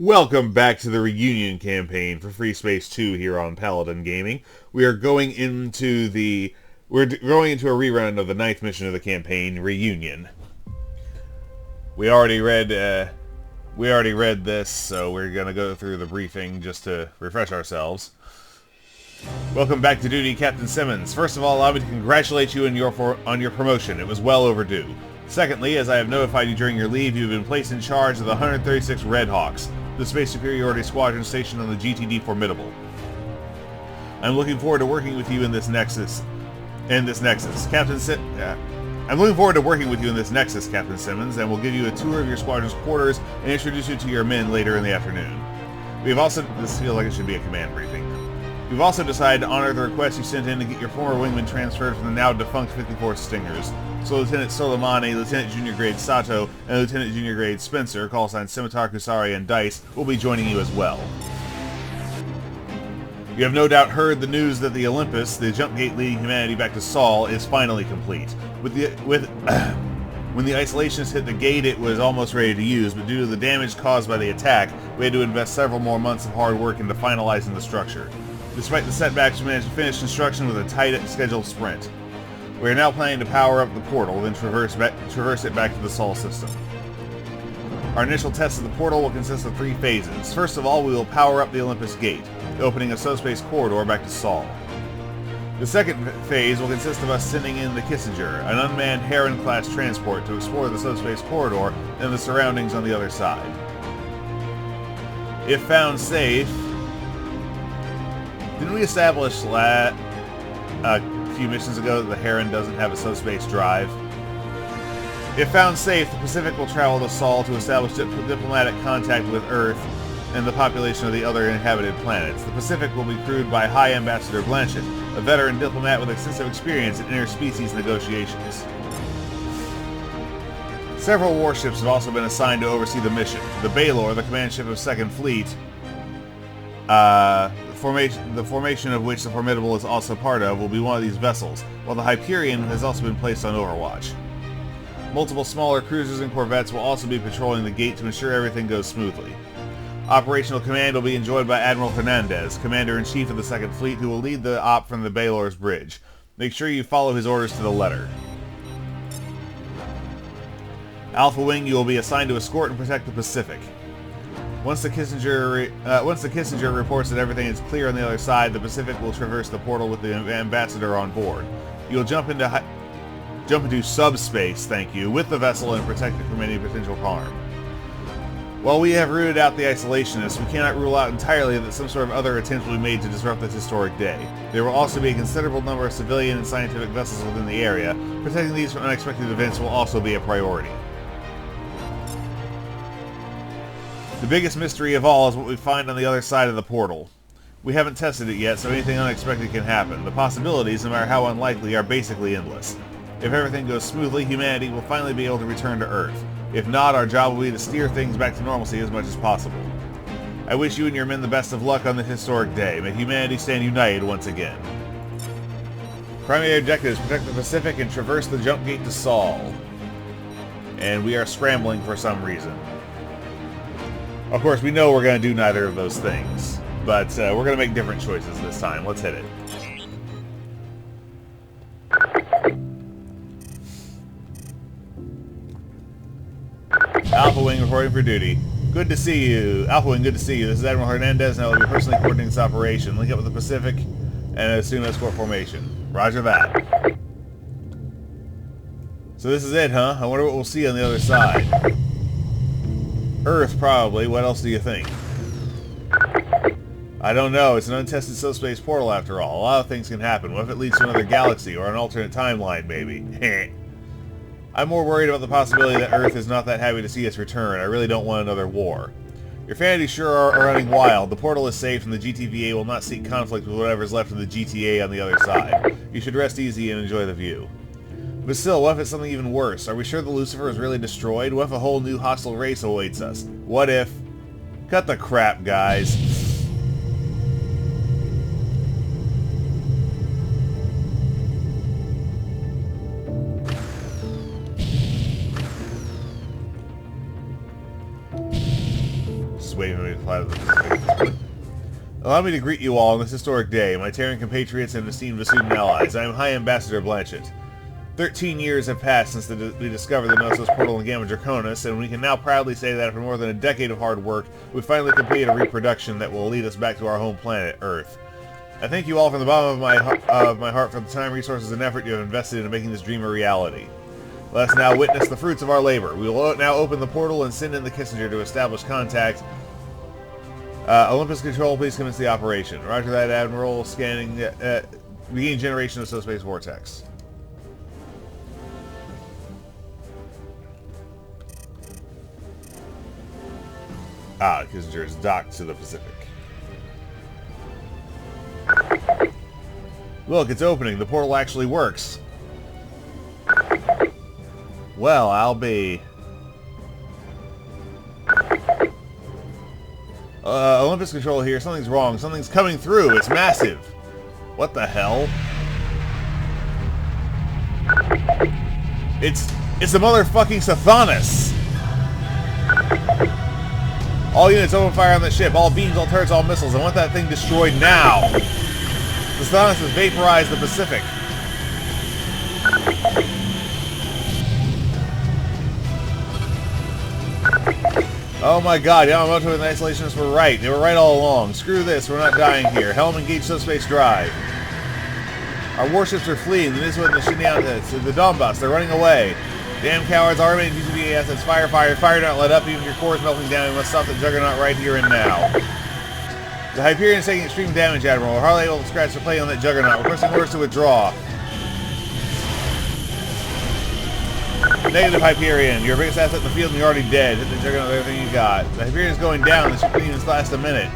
Welcome back to the reunion campaign for Freespace 2 here on Paladin Gaming. We are going into a rerun of the 9th mission of the campaign, Reunion. We already read this, so we're gonna go through the briefing just to refresh ourselves. Welcome back to duty, Captain Simmons. First of all, allow me to congratulate you on your promotion. It was well overdue. Secondly, as I have notified you during your leave, you have been placed in charge of the 136 Redhawks, the space superiority squadron stationed on the GTD Formidable. I'm looking forward to working with you in this nexus. I'm looking forward to working with you in this nexus, Captain Simmons, and will give you a tour of your squadron's quarters and introduce you to your men later in the afternoon. This feels like it should be a command briefing. We've also decided to honor the request you sent in to get your former wingman transferred from the now defunct 54th Stingers. So Lieutenant Soleimani, Lieutenant Junior Grade Sato, and Lieutenant Junior Grade Spencer, call signs Scimitar, Kusari, and Dice, will be joining you as well. You have no doubt heard the news that the Olympus, the jump gate leading humanity back to Sol, is finally complete. When the isolationists hit the gate, it was almost ready to use, but due to the damage caused by the attack, we had to invest several more months of hard work into finalizing the structure. Despite the setbacks, we managed to finish construction with a tight scheduled sprint. We are now planning to power up the portal, then traverse it back to the Sol system. Our initial test of the portal will consist of 3 phases. First of all, we will power up the Olympus Gate, opening a subspace corridor back to Sol. The second phase will consist of us sending in the Kissinger, an unmanned Heron-class transport, to explore the subspace corridor and the surroundings on the other side. If found safe... Didn't we establish a few missions ago that the Heron doesn't have a subspace drive? If found safe, the Pacific will travel to Sol to establish diplomatic contact with Earth and the population of the other inhabited planets. The Pacific will be crewed by High Ambassador Blanchett, a veteran diplomat with extensive experience in interspecies negotiations. Several warships have also been assigned to oversee the mission. The Baylor, the command ship of 2nd Fleet, the formation of which the Formidable is also part of, will be one of these vessels, while the Hyperion has also been placed on Overwatch. Multiple smaller cruisers and corvettes will also be patrolling the gate to ensure everything goes smoothly. Operational command will be enjoyed by Admiral Hernandez, Commander-in-Chief of the 2nd Fleet, who will lead the op from the Baylor's bridge. Make sure you follow his orders to the letter. Alpha Wing, you will be assigned to escort and protect the Pacific. Once the Kissinger reports that everything is clear on the other side, the Pacific will traverse the portal with the ambassador on board. You'll jump into subspace, with the vessel and protect it from any potential harm. While we have rooted out the isolationists, we cannot rule out entirely that some sort of other attempt will be made to disrupt this historic day. There will also be a considerable number of civilian and scientific vessels within the area. Protecting these from unexpected events will also be a priority. The biggest mystery of all is what we find on the other side of the portal. We haven't tested it yet, so anything unexpected can happen. The possibilities, no matter how unlikely, are basically endless. If everything goes smoothly, humanity will finally be able to return to Earth. If not, our job will be to steer things back to normalcy as much as possible. I wish you and your men the best of luck on this historic day. May humanity stand united once again. Primary objectives: protect the Pacific and traverse the jump gate to Sol. And we are scrambling for some reason. Of course, we know we're going to do neither of those things, but we're going to make different choices this time. Let's hit it. Alpha Wing reporting for duty. Good to see you. Alpha Wing, good to see you. This is Admiral Hernandez, and I will be personally coordinating this operation. Link up with the Pacific and assume escort formation. Roger that. So this is it, huh? I wonder what we'll see on the other side. Earth, probably. What else do you think? I don't know. It's an untested subspace portal, after all. A lot of things can happen. What if it leads to another galaxy, or an alternate timeline, maybe? I'm more worried about the possibility that Earth is not that happy to see us return. I really don't want another war. Your fantasies sure are running wild. The portal is safe, and the GTVA will not seek conflict with whatever's left of the GTA on the other side. You should rest easy and enjoy the view. But still, what if it's something even worse? Are we sure the Lucifer is really destroyed? What if a whole new hostile race awaits us? What if... Cut the crap, guys. just waiting for me to fly to the Pacific. Allow me to greet you all on this historic day, my Terran compatriots and esteemed Vesuvian allies. I am High Ambassador Blanchett. 13 years have passed since we discovered the Gnosis portal in Gamma Draconis, and we can now proudly say that after more than a decade of hard work, we finally completed a reproduction that will lead us back to our home planet, Earth. I thank you all from the bottom of my heart for the time, resources, and effort you have invested in making this dream a reality. Let us now witness the fruits of our labor. We will now open the portal and send in the Kissinger to establish contact. Olympus Control, please commence the operation. Roger that, Admiral. Scanning. Begin generation of subspace vortex. Ah, Kissinger is docked to the Pacific. Look, it's opening. The portal actually works. Well, I'll be... Olympus Control here. Something's wrong. Something's coming through. It's massive. What the hell? It's the motherfucking Sathanas. All units open fire on the ship. All beams, all turrets, all missiles. I want that thing destroyed now. The Sathanas has vaporized the Pacific. Oh my god, Yamamoto and the isolationists were right. They were right all along. Screw this, we're not dying here. Helm engage subspace drive. Our warships are fleeing. The Niswa and the Shinyan, the Donbass, they're running away. Damn cowards, our remaining GTD assets, fire, fire, fire, don't let up. Even if your core is melting down, we must stop the Juggernaut right here and now. The Hyperion is taking extreme damage, Admiral. We're hardly able to scratch the plate on that Juggernaut. Requesting orders to withdraw. Negative, Hyperion. Your biggest asset in the field and you're already dead. Hit the Juggernaut with everything you got. The Hyperion is going down. The ship can even last a minute.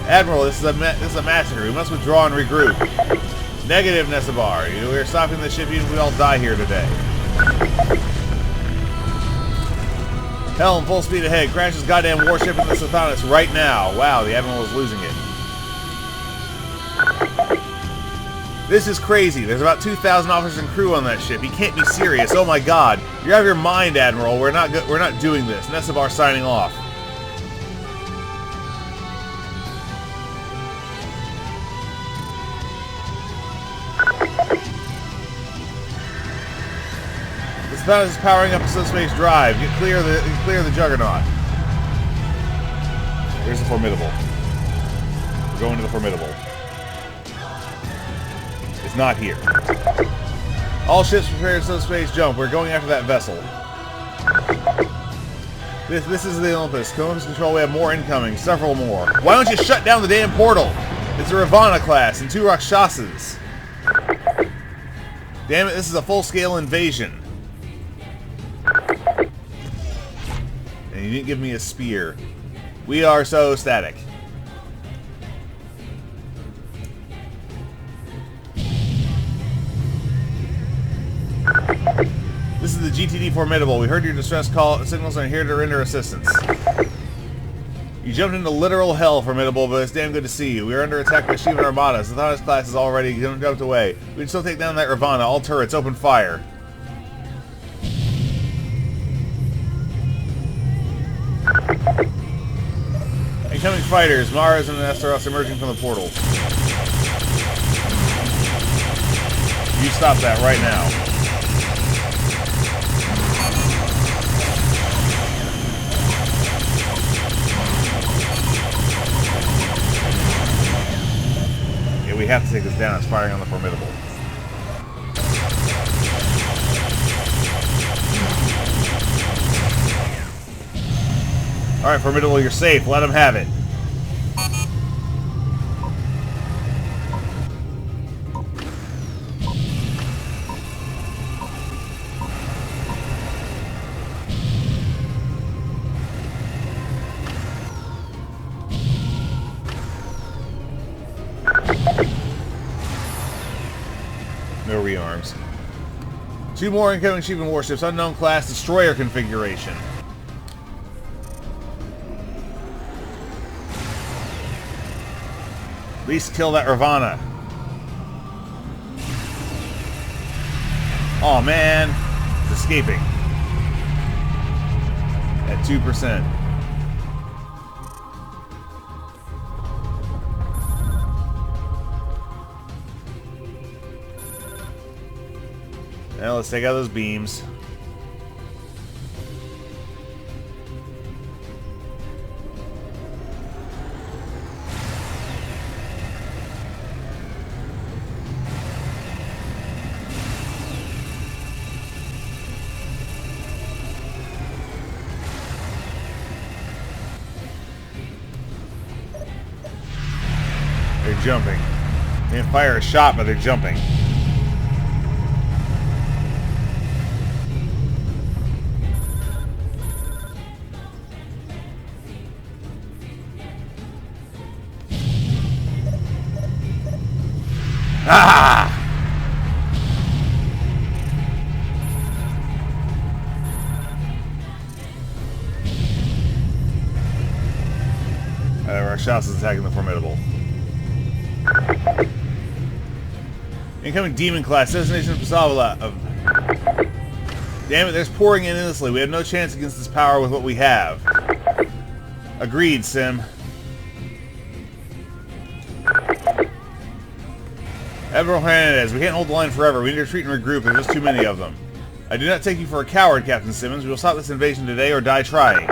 Admiral, this is a massacre. We must withdraw and regroup. Negative, Nesabar. We are stopping the ship even if we all die here today. Helm, full speed ahead. Crash this goddamn warship into the Sathanas right now. Wow, the Admiral is losing it. This is crazy. There's about 2,000 officers and crew on that ship. He can't be serious. Oh my god. You're out of your mind, Admiral. We're not doing this. Nesabar signing off. The Sathanas is powering up a subspace drive. Clear the Juggernaut. There's the Formidable. We're going to the Formidable. It's not here. All ships prepare to subspace jump. We're going after that vessel. This is the Olympus. Olympus Control, we have more incoming. Several more. Why don't you shut down the damn portal? It's a Ravana class and 2 Rakshasas. Damn it, this is a full-scale invasion. And you didn't give me a spear. We are so static. This is the GTD Formidable. We heard your distress call signals and are here to render assistance. You jumped into literal hell, Formidable, but it's damn good to see you. We are under attack by Shivan Armada. Sathanas class is already jumped away. We can still take down that Ravana. All turrets, open fire. Incoming fighters. Mars and Esteros emerging from the portal. You stop that right now. We have to take this down. It's firing on the Formidable. Alright, Formidable, you're safe. Let him have it. No rearms. 2 more incoming Shivan warships, unknown class, destroyer configuration. At least kill that Ravana. Oh man, it's escaping. At 2%. Now let's take out those beams. They're jumping. They didn't fire a shot, but they're jumping. Ah! Our shots is attacking the Formidable. Incoming demon class, destination of Pasavala. Damn it, they're pouring in endlessly. We have no chance against this power with what we have. Agreed, Sim. Admiral Hernandez, we can't hold the line forever. We need to retreat and regroup. There's just too many of them. I do not take you for a coward, Captain Simmons. We will stop this invasion today or die trying.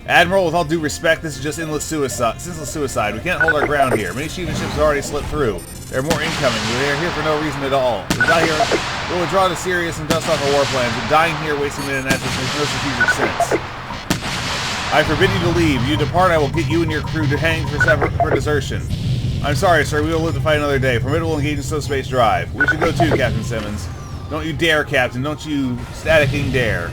Admiral, with all due respect, this is just senseless suicide. We can't hold our ground here. Many Shivan ships have already slipped through. There are more incoming. We are here for no reason at all. We die here, we'll withdraw to Sirius and dust off our war plans. But dying here, wasting minute and assets makes no strategic sense. I forbid you to leave. You depart, I will get you and your crew to hang for desertion. I'm sorry, sir. We will live to fight another day. Formidable engage in Space Drive. We should go too, Captain Simmons. Don't you dare, Captain. Don't you staticking dare.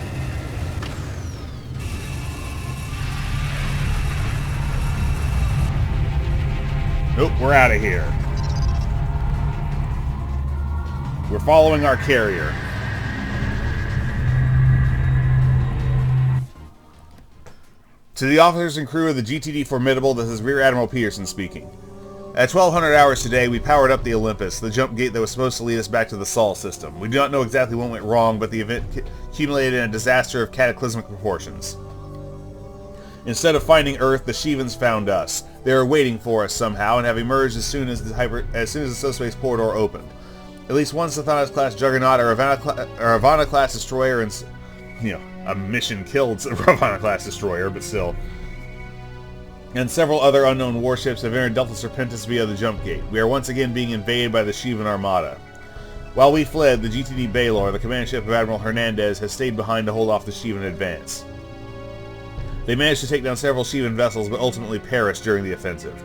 Nope, we're out of here. We're following our carrier. To the officers and crew of the GTD Formidable, this is Rear Admiral Peterson speaking. At 1200 hours today, we powered up the Olympus, the jump gate that was supposed to lead us back to the Sol system. We do not know exactly what went wrong, but the event accumulated in a disaster of cataclysmic proportions. Instead of finding Earth, the Shivans found us. They were waiting for us somehow and have emerged as soon as the subspace corridor opened. At least one Sathanas-class Juggernaut or Ravana-class destroyer and, a mission-killed Ravana-class destroyer, but still. And several other unknown warships have entered Delta Serpentis via the jump gate. We are once again being invaded by the Shivan Armada. While we fled, the GTD Baylor, the command ship of Admiral Hernandez, has stayed behind to hold off the Shivan advance. They managed to take down several Shivan vessels, but ultimately perished during the offensive.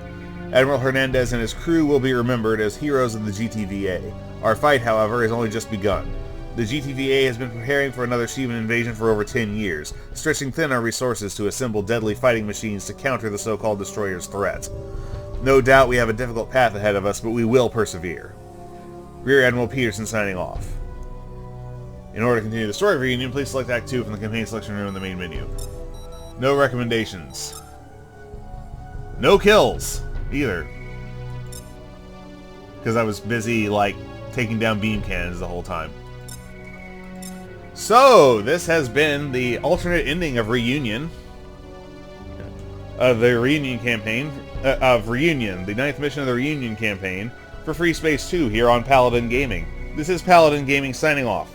Admiral Hernandez and his crew will be remembered as heroes of the GTVA. Our fight, however, has only just begun. The GTVA has been preparing for another Shivan invasion for over 10 years, stretching thin our resources to assemble deadly fighting machines to counter the so-called destroyer's threat. No doubt we have a difficult path ahead of us, but we will persevere. Rear Admiral Peterson signing off. In order to continue the story reunion, please select Act 2 from the campaign selection room in the main menu. No recommendations. No kills, either. Because I was busy, taking down beam cannons the whole time. So, this has been the alternate ending of Reunion. Of the Reunion campaign. Of Reunion. The 9th mission of the Reunion campaign for Freespace 2 here on Paladin Gaming. This is Paladin Gaming signing off.